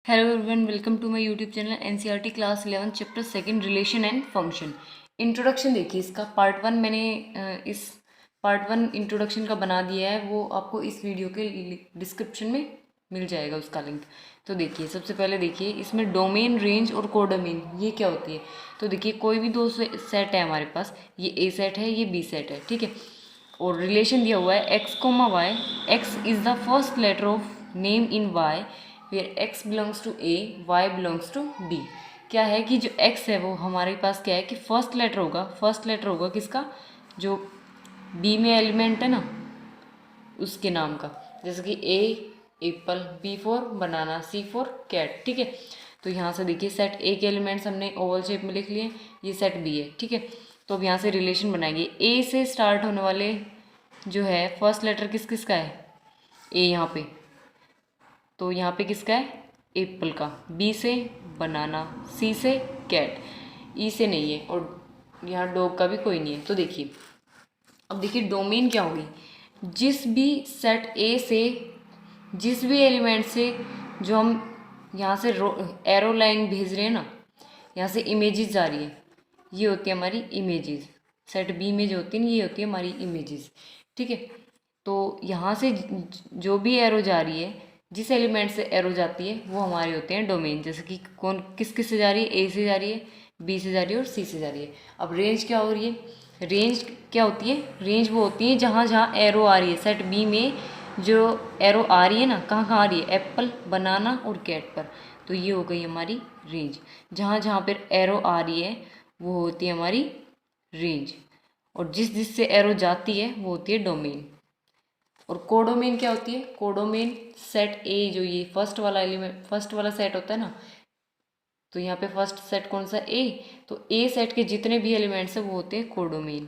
Hello everyone, welcome to my YouTube channel NCERT class 11 chapter second relation and function. Introduction देखिए, इसका part one मैंने इस part one introduction का बना दिया है, वो आपको इस वीडियो के डिस्क्रिप्शन में मिल जाएगा उसका लिंक। तो देखिए, सबसे पहले देखिए इसमें डोमेन, रेंज और कोडोमेन ये क्या होती है। तो देखिए, कोई भी दो सेट है हमारे पास, ये ए सेट है, ये बी सेट है, ठीक है। और रिलेशन दिया हुआ है X comma Y, X is the first letter of name in Y where x belongs to a, y belongs to b। क्या है कि जो x है वो हमारे पास क्या है कि फर्स्ट लेटर होगा, फर्स्ट लेटर होगा किसका, जो b में एलिमेंट है ना उसके नाम का। जैसे कि a apple, b for banana, c for cat, ठीक है। तो यहाँ से देखिए सेट a के एलिमेंट्स हमने ओवल शेप में लिख लिए, ये सेट b है, ठीक है। तो अब यहाँ से रिलेशन बनाएंगे, a से स्टार्ट होने वाले जो है फर्स्ट लेटर किस किस का है, a यहाँ पे, तो यहाँ पे किसका है एप्पल का, बी से बनाना, सी से कैट, ई से नहीं है, और यहाँ डॉग का भी कोई नहीं है। तो देखिए, अब देखिए डोमेन क्या होगी, जिस भी सेट ए से, जिस भी एलिमेंट से जो हम यहाँ से एरो लाइन भेज रहे हैं ना, यहाँ से इमेजेस जा रही है, ये होती है हमारी इमेजेस। सेट बी में जो होती है ना, ये होती है हमारी इमेजेस, ठीक है। तो यहाँ से जो भी एरो जा रही है, जिस एलिमेंट से एरो जाती है वो हमारे होते हैं डोमेन। जैसे कि कौन किस किस से जा रही है, ए से जा रही है, बी से जा रही है और सी से जा रही है। अब रेंज क्या हो रही है, रेंज क्या होती है, रेंज वो होती है जहाँ जहाँ एरो आ रही है। सेट बी में जो एरो आ रही है ना, कहाँ कहाँ आ रही है, एप्पल, बनाना और कैट पर। तो ये हो गई हमारी रेंज, जहाँ जहाँ पर एरो आ रही है वो होती है हमारी रेंज, और जिस जिस से एरो जाती है वो होती है डोमेन। और कोडोमेन क्या होती है, कोडोमेन सेट ए, जो ये फर्स्ट वाला एलिमेंट, फर्स्ट वाला सेट होता है ना, तो यहाँ पे फर्स्ट सेट कौन सा, ए, तो ए सेट के जितने भी एलिमेंट्स हैं वो होते हैं कोडोमेन,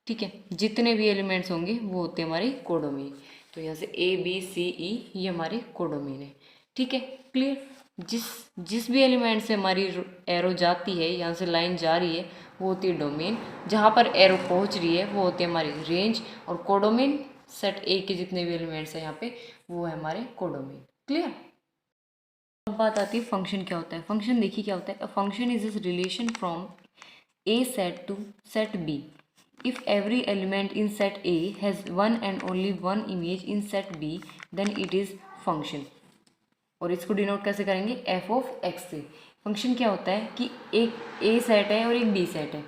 ठीक है। जितने भी एलिमेंट्स होंगे वो होते हैं हमारे कोडोमेन। तो यहाँ से ए बी सी ई ये हमारे कोडोमेन है, ठीक है, क्लियर। जिस जिस भी एलिमेंट से हमारी एरो जाती है, यहाँ से लाइन जा रही है, वो होती है डोमेन। जहाँ पर एरो पहुँच रही है वो होती है हमारी रेंज, और कोडोमेन सेट ए के जितने भी एलिमेंट्स हैं यहाँ पे वो है हमारे कोडोमेन, क्लियर। अब बात आती है फंक्शन क्या होता है। फंक्शन देखिए क्या होता है, a function is is relation from A set to set B if every element in set A has one and only one image in set B then it is function। और इसको denote कैसे करेंगे, F of x से। Function क्या होता है कि एक ए सेट है और एक बी सेट है,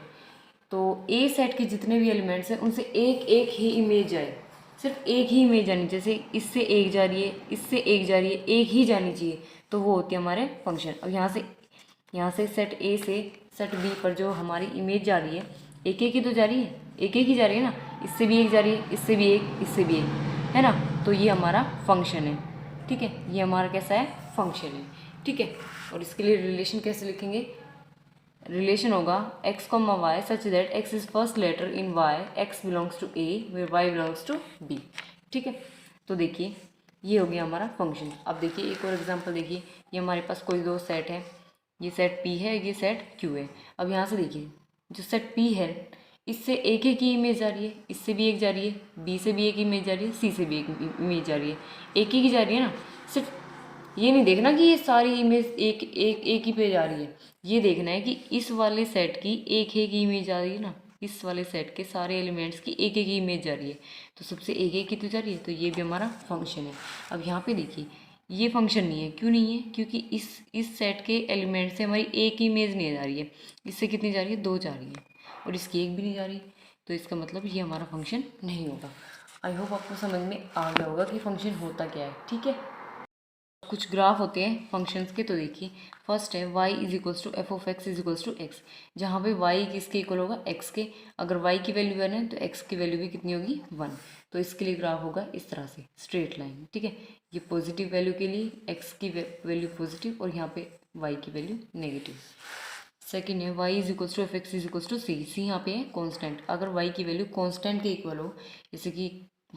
तो ए सेट के जितने भी एलिमेंट्स हैं उनसे एक एक ही इमेज आए, सिर्फ एक ही इमेज आनी, जैसे इससे एक जा रही है, इससे एक जा रही है, एक ही जानी चाहिए, तो वो होती है हमारे फंक्शन। अब यहाँ से सेट ए से सेट बी पर जो हमारी इमेज जा रही है, एक एक ही तो जा रही है, एक एक ही जा रही है ना, इससे भी एक जा रही है, इससे भी एक, इससे भी एक, है ना। तो ये हमारा फंक्शन है, ठीक है, ये हमारा कैसा है, फंक्शन है, ठीक है। और इसके लिए रिलेशन कैसे लिखेंगे, रिलेशन होगा X comma Y such that X is first letter in Y, X belongs to A where Y belongs to B, ठीक है। तो देखिए ये हो गया हमारा फंक्शन। अब देखिए एक और एग्जांपल देखिए, ये हमारे पास कोई दो सेट है, ये सेट पी है, ये सेट क्यू है। अब यहाँ से देखिए जो सेट पी है, इससे एक एक ही इमेज जा रही है, इससे भी एक जा रही है, बी से भी एक इमेज जा रही है, सी से भी एक इमेज जा रही है, एक ही की जा रही है ना। सिर्फ ये नहीं देखना कि ये सारी इमेज एक एक एक ही पे जा रही है, ये देखना है कि इस वाले सेट की एक एक ही इमेज आ रही है ना, इस वाले सेट के सारे एलिमेंट्स की एक एक ही इमेज जा रही है, तो सबसे एक एक ही तो जा रही है, तो ये भी हमारा फंक्शन है। अब यहाँ पे देखिए ये फंक्शन नहीं है, क्यों नहीं है, क्योंकि इस सेट के एलिमेंट से हमारी एक इमेज नहीं जा रही है, इससे कितनी जा रही है, दो जा रही है, और इसकी एक भी नहीं जा रही, तो इसका मतलब ये हमारा फंक्शन नहीं होगा। आई होप आपको समझ में आ गया होगा कि फंक्शन होता क्या है, ठीक है। कुछ ग्राफ होते हैं फंक्शंस के, तो देखिए फर्स्ट है y is equals to F of X is equals to X, जहाँ पे y किसके इक्वल होगा, x के। अगर y की वैल्यू 1 है तो x की वैल्यू भी कितनी होगी, 1। तो इसके लिए ग्राफ होगा इस तरह से, स्ट्रेट लाइन, ठीक है। ये पॉजिटिव वैल्यू के लिए x की वैल्यू पॉजिटिव और यहाँ पे y की वैल्यू नेगेटिव। सेकेंड है y is equals to F x is equals to C, C यहाँ पे है कॉन्स्टेंट। अगर y की वैल्यू कॉन्स्टेंट के इक्वल हो, जैसे कि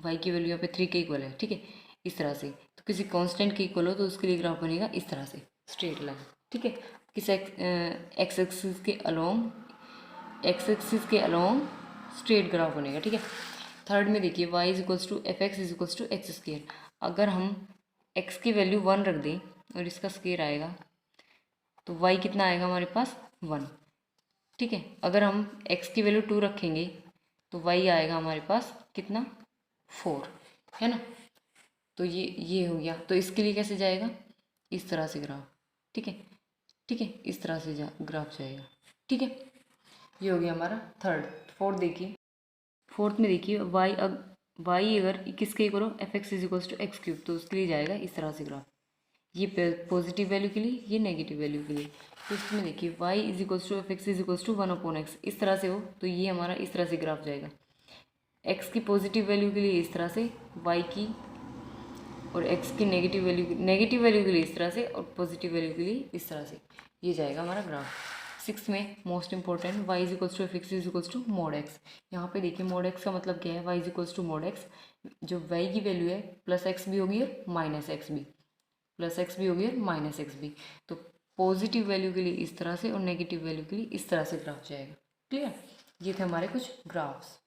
y की वैल्यू यहाँ पे 3 के इक्वल है, ठीक है, इस तरह से, तो किसी कांस्टेंट के इक्वल हो तो उसके लिए ग्राफ बनेगा इस तरह से, स्ट्रेट लाइन, ठीक है। किस एक्स एक्सिस के अलोंग स्ट्रेट ग्राफ बनेगा, ठीक है। थर्ड में देखिए y is equals to F x is equals to x square. अगर हम x की वैल्यू 1 रख दें और इसका स्क्वायर आएगा, तो y कितना आएगा हमारे पास 1। ठीक है, अगर हम x की वैल्यू 2 रखेंगे तो y आएगा हमारे पास कितना 4, है ना। तो ये हो गया। तो इसके लिए कैसे जाएगा, इस तरह से ग्राफ। ठीक है, ठीक है, इस तरह से ग्राफ जाएगा। ठीक है, ये हो गया हमारा थर्ड। फोर्थ देखिए, फोर्थ में देखिए y अगर किसके करो fx is equals to x cube, तो उसके लिए जाएगा इस तरह से ग्राफ। ये पॉजिटिव वैल्यू के लिए, ये नेगेटिव वैल्यू के लिए। तो इसमें देखिए y is equals to F x is equals to 1/x इस तरह से हो, तो ये हमारा इस तरह से ग्राफ जाएगा। x की पॉजिटिव वैल्यू के लिए इस तरह से, y की और x की नेगेटिव वैल्यू के लिए इस तरह से, और पॉजिटिव वैल्यू के लिए इस तरह से, ये जाएगा हमारा ग्राफ। 6 में most important y is equals to F x is equals to mod x। यहाँ पे देखिए मोड x का मतलब क्या है, y is equals to mod x, जो y की वैल्यू है प्लस x भी होगी और माइनस x भी, प्लस एक्स भी होगी और माइनस एक्स भी। तो पॉजिटिव वैल्यू के लिए इस तरह से और नेगेटिव वैल्यू के लिए इस तरह से ग्राफ जाएगा। क्लियर, ये थे हमारे कुछ ग्राफ्स।